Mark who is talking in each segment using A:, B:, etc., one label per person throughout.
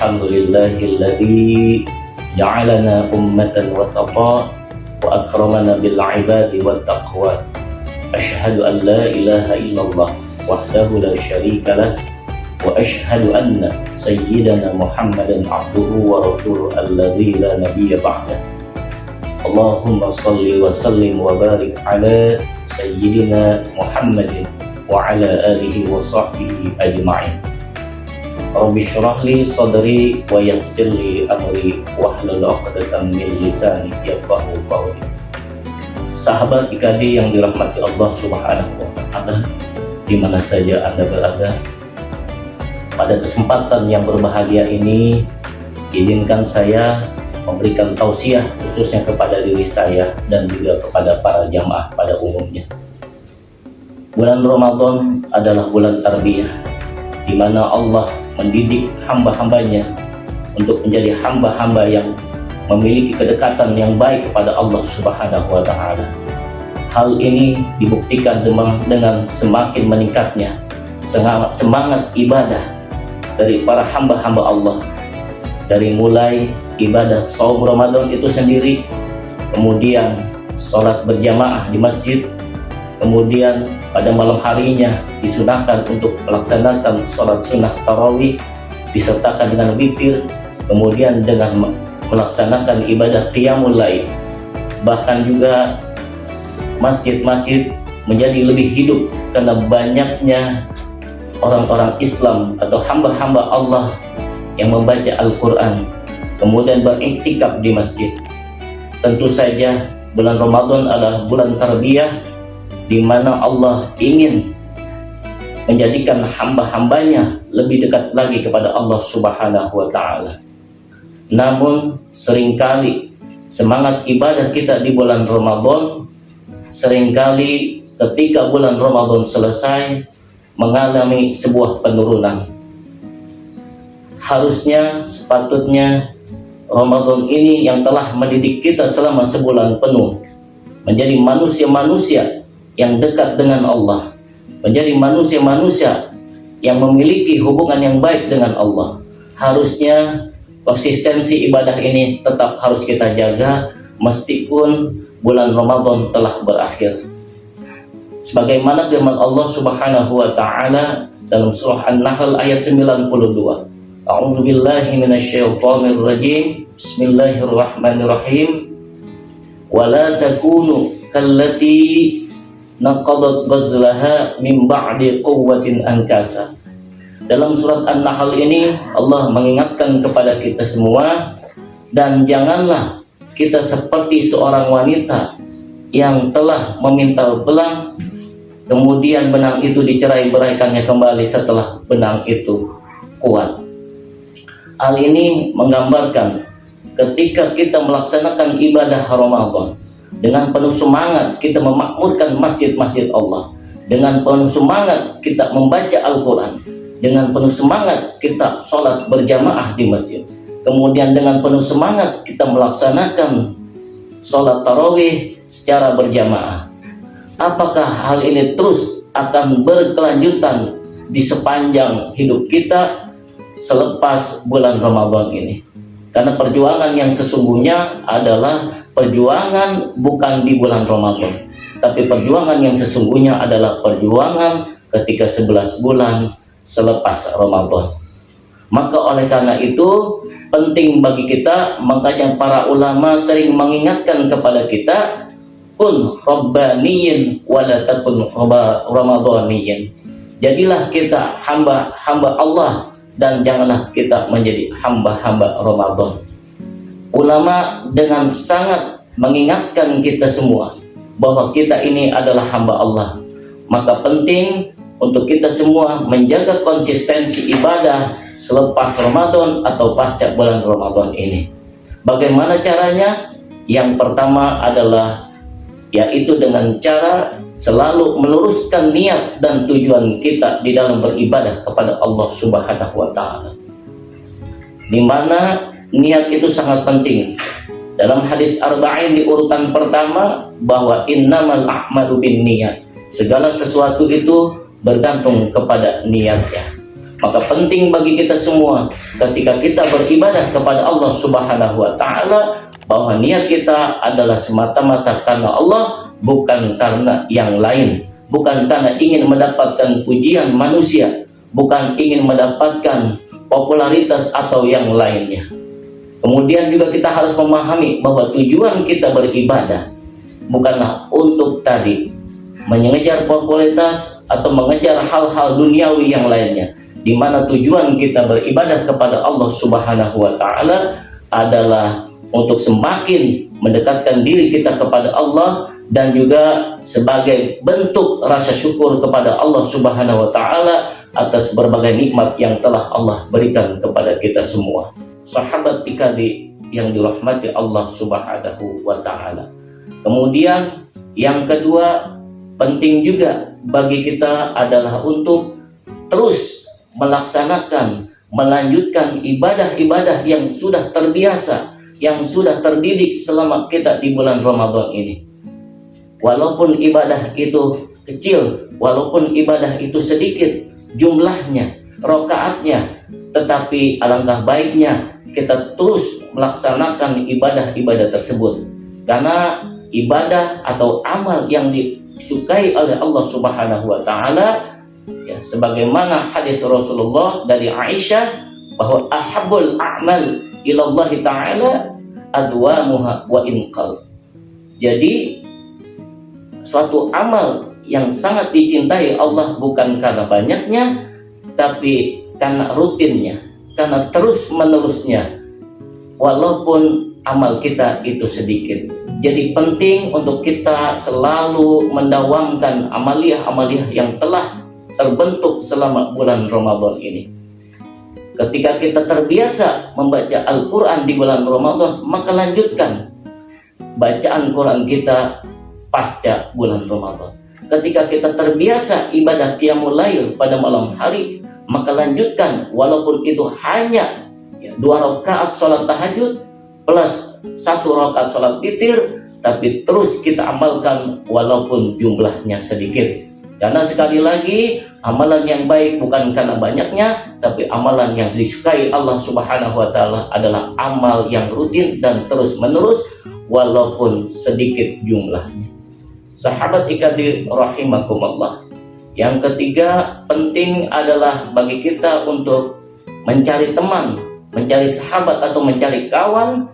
A: Alhamdulillahilladzi ja'alana ummatan wasata wa akramana bil ibadi wat taqwa. Asyhadu an la ilaha illallah wahdahu la syarika lah wa asyhadu anna sayyidana Muhammadan abduhu wa rasuluhu alladzi la nabiyya ba'dah. Allahumma salli wa sallim wa barik ala sayyidina Muhammadin wa ala alihi wa sahbihi ajma'in. Rabbi syrah li sadri wa yassir li amri wahlul 'uqdatam min lisani yafqahu qawli. Sahabat IKD yang dirahmati Allah Subhanahu wa taala, di mana saja Anda berada, pada kesempatan yang berbahagia ini izinkan saya memberikan tausiah khususnya kepada diri saya dan juga kepada para jamaah pada umumnya. Bulan Ramadan adalah bulan tarbiyah, di mana Allah mendidik hamba-hambanya untuk menjadi hamba-hamba yang memiliki kedekatan yang baik kepada Allah Subhanahu wa taala. Hal ini dibuktikan dengan semakin meningkatnya semangat ibadah dari para hamba-hamba Allah, dari mulai ibadah saum Ramadan itu sendiri, kemudian sholat berjamaah di masjid, kemudian pada malam harinya disunahkan untuk melaksanakan sholat sunnah tarawih disertakan dengan witir, kemudian dengan melaksanakan ibadah qiyamul lail. Bahkan juga masjid-masjid menjadi lebih hidup karena banyaknya orang-orang Islam atau hamba-hamba Allah yang membaca Al-Quran kemudian beriktikaf di masjid. Tentu saja bulan Ramadan adalah bulan tarbiyah, di mana Allah ingin menjadikan hamba-hambanya lebih dekat lagi kepada Allah Subhanahu wa taala. Namun seringkali semangat ibadah kita di bulan Ramadan seringkali ketika bulan Ramadan selesai mengalami sebuah penurunan. Harusnya sepatutnya Ramadan ini yang telah mendidik kita selama sebulan penuh menjadi manusia-manusia yang dekat dengan Allah, menjadi manusia-manusia yang memiliki hubungan yang baik dengan Allah. Harusnya konsistensi ibadah ini tetap harus kita jaga meskipun bulan Ramadan telah berakhir. Sebagaimana firman Allah Subhanahu wa taala dalam surah An-Nahl ayat 92. A'udzu billahi minasyaitonir rajim. Bismillahirrahmanirrahim. Wala takunu kallati naqadat ghazlaha min ba'di quwwatin ankasa. Dalam surat An-Nahl ini Allah mengingatkan kepada kita semua, dan janganlah kita seperti seorang wanita yang telah memintal benang, kemudian benang itu dicerai-beraikannya kembali setelah benang itu kuat. Hal ini menggambarkan ketika kita melaksanakan ibadah Ramadan dengan penuh semangat kita memakmurkan masjid-masjid Allah, dengan penuh semangat kita membaca Al-Quran, dengan penuh semangat kita sholat berjamaah di masjid, kemudian dengan penuh semangat kita melaksanakan sholat tarawih secara berjamaah. Apakah hal ini terus akan berkelanjutan di sepanjang hidup kita selepas bulan Ramadan ini? Karena perjuangan yang sesungguhnya adalah perjuangan bukan di bulan Ramadan, tapi perjuangan yang sesungguhnya adalah perjuangan ketika 11 bulan selepas Ramadan. Maka oleh karena itu penting bagi kita, makanya para ulama sering mengingatkan kepada kita, kun rabbaniyin wala takun ramadaniyin. Jadilah kita hamba-hamba Allah dan janganlah kita menjadi hamba-hamba Ramadan. Ulama dengan sangat mengingatkan kita semua bahwa kita ini adalah hamba Allah. Maka penting untuk kita semua menjaga konsistensi ibadah selepas Ramadan atau pasca bulan Ramadan ini. Bagaimana caranya? Yang pertama adalah yaitu dengan cara selalu meluruskan niat dan tujuan kita di dalam beribadah kepada Allah Subhanahu wa taala. Di mana niat itu sangat penting. Dalam hadis Arba'in di urutan pertama bahwa innamal a'malu binniyat. Segala sesuatu itu bergantung kepada niatnya. Maka penting bagi kita semua ketika kita beribadah kepada Allah Subhanahu wa taala bahwa niat kita adalah semata-mata karena Allah, bukan karena yang lain, bukan karena ingin mendapatkan pujian manusia, bukan ingin mendapatkan popularitas atau yang lainnya. Kemudian juga kita harus memahami bahwa tujuan kita beribadah bukanlah untuk tadi mengejar popularitas atau mengejar hal-hal duniawi yang lainnya, di mana tujuan kita beribadah kepada Allah Subhanahu wa taala adalah untuk semakin mendekatkan diri kita kepada Allah dan juga sebagai bentuk rasa syukur kepada Allah Subhanahu wa taala atas berbagai nikmat yang telah Allah berikan kepada kita semua. Sahabat IKD yang dirahmati Allah Subhanahu wa taala. Kemudian yang kedua penting juga bagi kita adalah untuk terus melaksanakan, melanjutkan ibadah-ibadah yang sudah terbiasa, yang sudah terdidik selama kita di bulan Ramadan ini. Walaupun ibadah itu kecil, walaupun ibadah itu sedikit jumlahnya, rakaatnya, tetapi alangkah baiknya kita terus melaksanakan ibadah-ibadah tersebut. Karena ibadah atau amal yang disukai oleh Allah Subhanahu wa taala, ya, sebagaimana hadis Rasulullah dari Aisyah bahwa ahabbul a'mal ilallahi ta'ala adwamuha wa inqal. Jadi suatu amal yang sangat dicintai Allah bukan karena banyaknya, tapi karena rutinnya, karena terus menerusnya, walaupun amal kita itu sedikit. Jadi penting untuk kita selalu mendawamkan amaliyah-amaliyah yang telah terbentuk selama bulan Ramadan ini. Ketika kita terbiasa membaca Al-Quran di bulan Ramadan, maka lanjutkan bacaan Quran kita pasca bulan Ramadan. Ketika kita terbiasa ibadah qiyamul lail pada malam hari, maka lanjutkan walaupun itu hanya 2 rakaat sholat tahajud plus 1 rakaat sholat witir, tapi terus kita amalkan walaupun jumlahnya sedikit. Karena sekali lagi amalan yang baik bukan karena banyaknya, tapi amalan yang disukai Allah Subhanahu wa taala adalah amal yang rutin dan terus menerus walaupun sedikit jumlahnya. Sahabat IKD rahimakumullah. Yang ketiga penting adalah bagi kita untuk mencari teman, mencari sahabat atau mencari kawan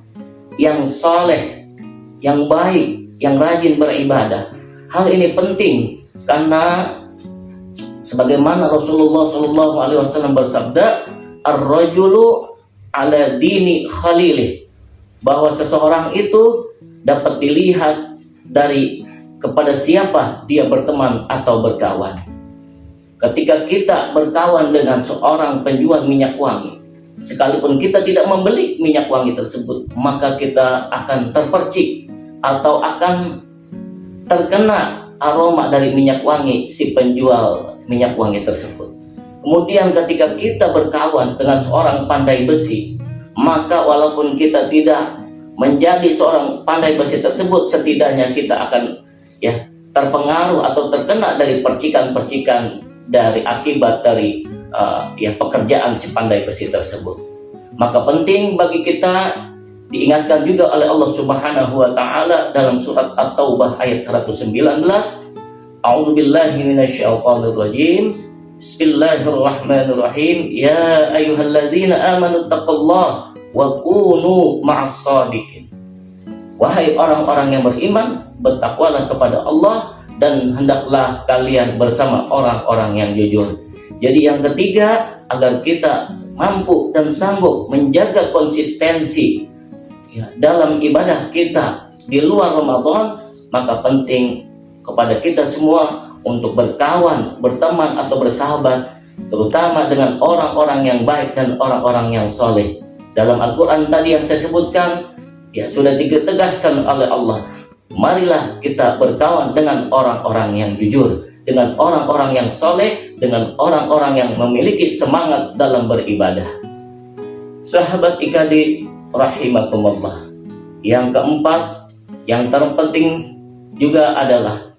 A: yang saleh, yang baik, yang rajin beribadah. Hal ini penting karena sebagaimana Rasulullah SAW bersabda, ar-rajulu ala dini khalilih, bahwa seseorang itu dapat dilihat dari kepada siapa dia berteman atau berkawan. Ketika kita berkawan dengan seorang penjual minyak wangi, sekalipun kita tidak membeli minyak wangi tersebut, maka kita akan terpercik atau akan terkena aroma dari minyak wangi si penjual minyak wangi tersebut. Kemudian ketika kita berkawan dengan seorang pandai besi, maka walaupun kita tidak menjadi seorang pandai besi tersebut, setidaknya kita akan terpengaruh atau terkena dari percikan-percikan dari akibat dari pekerjaan si pandai besi tersebut. Maka penting bagi kita diingatkan juga oleh Allah Subhanahu wa taala dalam surat At-Taubah ayat 119, A'udzubillahi minasyaitonir rajim. Bismillahirrahmanirrahim. Ya ayyuhalladzina amanu taqullaha wa kunu ma'as shadiqin. Wahai orang-orang yang beriman, bertakwalah kepada Allah dan hendaklah kalian bersama orang-orang yang jujur. Jadi yang ketiga, agar kita mampu dan sanggup menjaga konsistensi dalam ibadah kita di luar Ramadan, maka penting kepada kita semua untuk berkawan, berteman atau bersahabat, terutama dengan orang-orang yang baik dan orang-orang yang soleh. Dalam Al-Quran tadi yang saya sebutkan, sudah ditegaskan oleh Allah, marilah kita berkawan dengan orang-orang yang jujur, dengan orang-orang yang soleh, dengan orang-orang yang memiliki semangat dalam beribadah. Sahabat IKD rahimakumullah. Yang keempat, yang terpenting juga adalah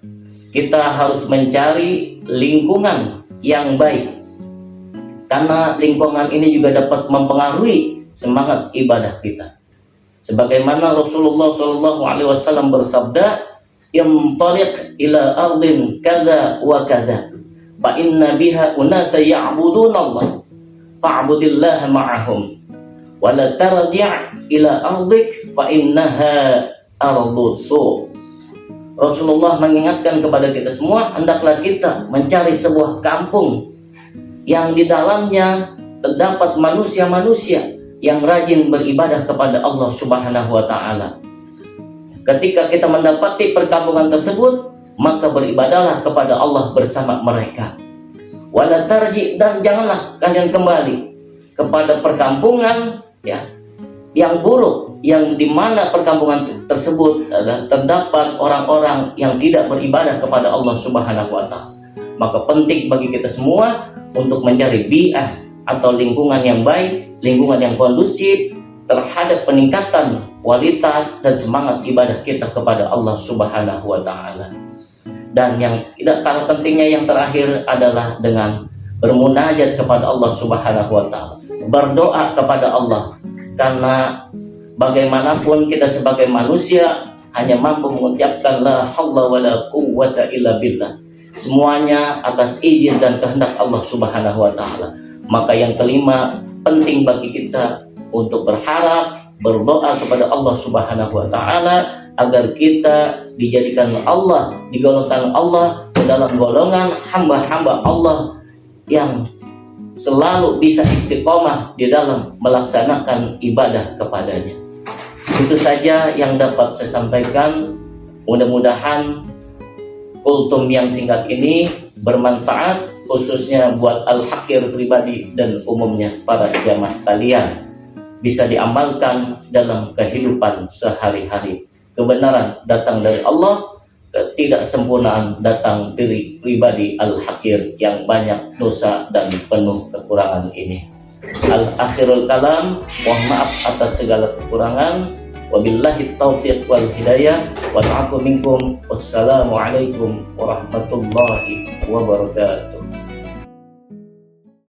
A: kita harus mencari lingkungan yang baik. karena lingkungan ini juga dapat mempengaruhi semangat ibadah kita. Sebagaimana Rasulullah SAW bersabda, "Imtaliq ila ardin kaza wa kaza, fa inna biha unasa ya'budunallah, fa'budillaha ma'ahum, wa la tarji' ila ardik fa innaha ardud su'." Rasulullah mengingatkan kepada kita semua, hendaklah kita mencari sebuah kampung yang di dalamnya terdapat manusia-manusia yang rajin beribadah kepada Allah Subhanahu wa taala. Ketika kita mendapati perkampungan tersebut, maka beribadahlah kepada Allah bersama mereka. Wala tarji, dan janganlah kalian kembali kepada perkampungan yang buruk, yang dimana perkampungan tersebut terdapat orang-orang yang tidak beribadah kepada Allah Subhanahu wa taala. Maka penting bagi kita semua untuk mencari bi'ah atau lingkungan yang baik, lingkungan yang kondusif terhadap peningkatan kualitas dan semangat ibadah kita kepada Allah Subhanahu wa taala. Dan yang tidak kalah pentingnya yang terakhir adalah dengan bermunajat kepada Allah Subhanahu wa taala, berdoa kepada Allah, karena bagaimanapun kita sebagai manusia hanya mampu mengucapkan la haula wala quwwata illa billah, semuanya atas izin dan kehendak Allah Subhanahu wa taala. Maka yang kelima, penting bagi kita untuk berharap, berdoa kepada Allah Subhanahu wa taala agar kita dijadikan Allah, digolongkan Allah ke dalam golongan hamba-hamba Allah yang selalu bisa istiqomah di dalam melaksanakan ibadah kepadanya. Itu saja yang dapat saya sampaikan. Mudah-mudahan kultum yang singkat ini bermanfaat, khususnya buat al-hakir pribadi dan umumnya para jamaah sekalian, bisa diamalkan dalam kehidupan sehari-hari. Kebenaran datang dari Allah, ketidaksempurnaan datang dari pribadi al-hakir yang banyak dosa dan penuh kekurangan ini. Al-akhirul kalam, mohon maaf atas segala kekurangan. Wabillahi taufiq wal hidayah, wal afu minkum. Wassalamualaikum warahmatullahi wabarakatuh.